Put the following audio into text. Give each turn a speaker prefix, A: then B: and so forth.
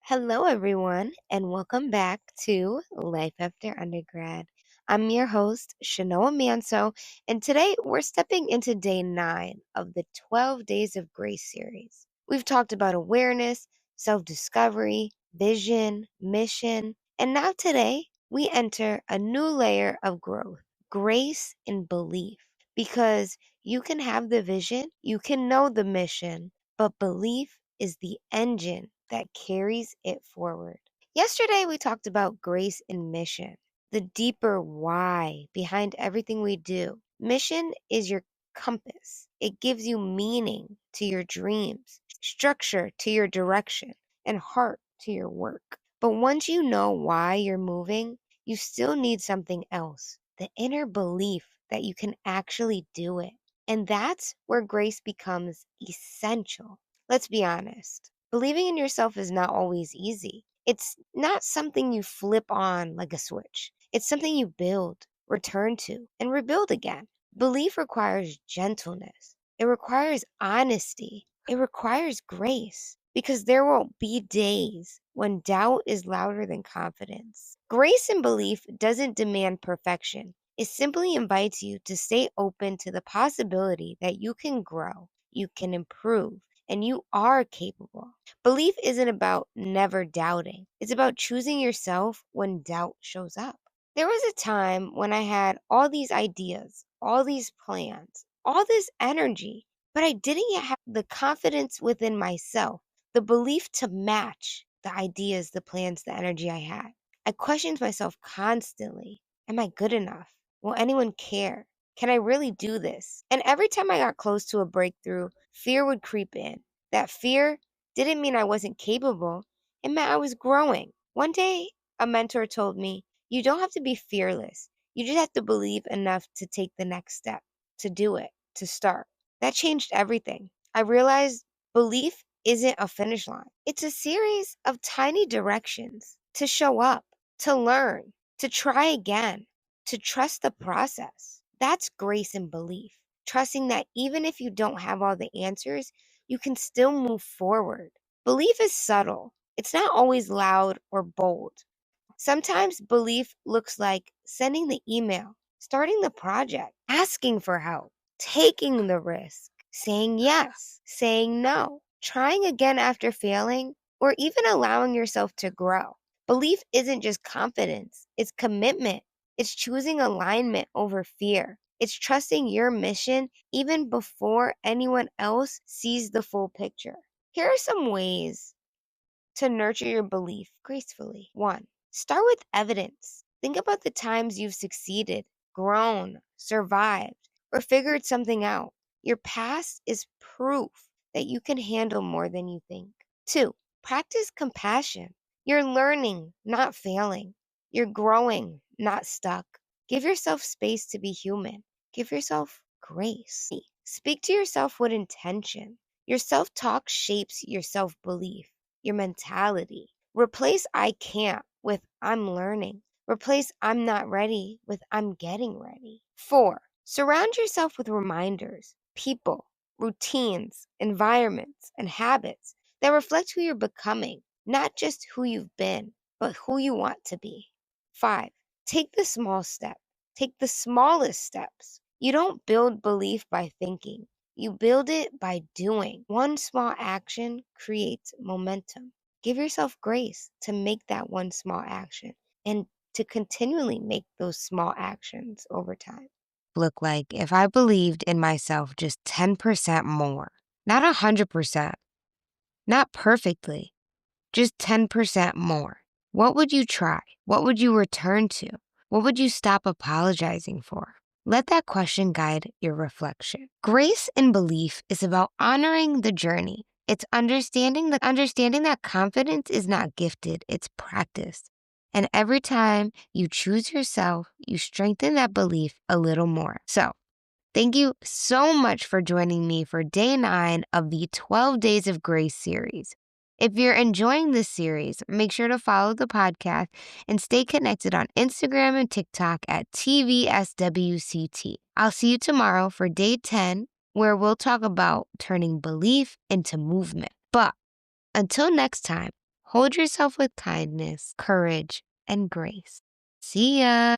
A: Hello, everyone, and welcome back to Life After Undergrad. I'm your host, Shanoa Manso, and today we're stepping into day 9 of the 12 Days of Grace series. We've talked about awareness, self discovery, vision, mission, and now today we enter a new layer of growth grace in belief. Because you can have the vision, you can know the mission, but belief is the engine that carries it forward. Yesterday, we talked about grace and mission, the deeper why behind everything we do. Mission is your compass, it gives you meaning to your dreams, structure to your direction, and heart to your work. But once you know why you're moving, you still need something else the inner belief that you can actually do it. And that's where grace becomes essential. Let's be honest. Believing in yourself is not always easy. It's not something you flip on like a switch. It's something you build, return to, and rebuild again. Belief requires gentleness. It requires honesty. It requires grace because there will be days when doubt is louder than confidence. Grace and belief doesn't demand perfection. It simply invites you to stay open to the possibility that you can grow, you can improve, and you are capable. Belief isn't about never doubting. It's about choosing yourself when doubt shows up. There was a time when I had all these ideas, all these plans, all this energy, but I didn't yet have the confidence within myself, the belief to match the ideas, the plans, the energy I had. I questioned myself constantly. Am I good enough? Will anyone care? Can I really do this? And every time I got close to a breakthrough, fear would creep in. That fear didn't mean I wasn't capable, it meant I was growing. One day, a mentor told me, you don't have to be fearless. You just have to believe enough to take the next step, to do it, to start. That changed everything. I realized belief isn't a finish line, it's a series of tiny directions to show up, to learn, to try again, to trust the process. That's grace and belief. Trusting that even if you don't have all the answers, you can still move forward. Belief is subtle. It's not always loud or bold. Sometimes belief looks like sending the email, starting the project, asking for help, taking the risk, saying yes, saying no, trying again after failing, or even allowing yourself to grow. Belief isn't just confidence, it's commitment. It's choosing alignment over fear. It's trusting your mission even before anyone else sees the full picture. Here are some ways to nurture your belief gracefully. 1. Start with evidence. Think about the times you've succeeded, grown, survived, or figured something out. Your past is proof that you can handle more than you think. 2. Practice compassion. You're learning, not failing. You're growing, not stuck. Give yourself space to be human. Give yourself grace. Speak to yourself with intention. Your self talk shapes your self belief, your mentality. Replace I can't with I'm learning. Replace I'm not ready with I'm getting ready. 4. Surround yourself with reminders, people, routines, environments, and habits that reflect who you're becoming, not just who you've been, but who you want to be. 5. Take the small step. Take the smallest steps. You don't build belief by thinking. You build it by doing. One small action creates momentum. Give yourself grace to make that one small action and to continually make those small actions over time. Look like if I believed in myself just 10% more, not 100%, not perfectly, just 10% more. What would you try? What would you return to? What would you stop apologizing for? Let that question guide your reflection. Grace and belief is about honoring the journey. It's understanding that confidence is not gifted, it's practiced. And every time you choose yourself, you strengthen that belief a little more. So, thank you so much for joining me for day 9 of the 12 Days of Grace series. If you're enjoying this series, make sure to follow the podcast and stay connected on Instagram and TikTok at TVSWCT. I'll see you tomorrow for day 10, where we'll talk about turning belief into movement. But until next time, Hold yourself with kindness, courage, and grace. See ya.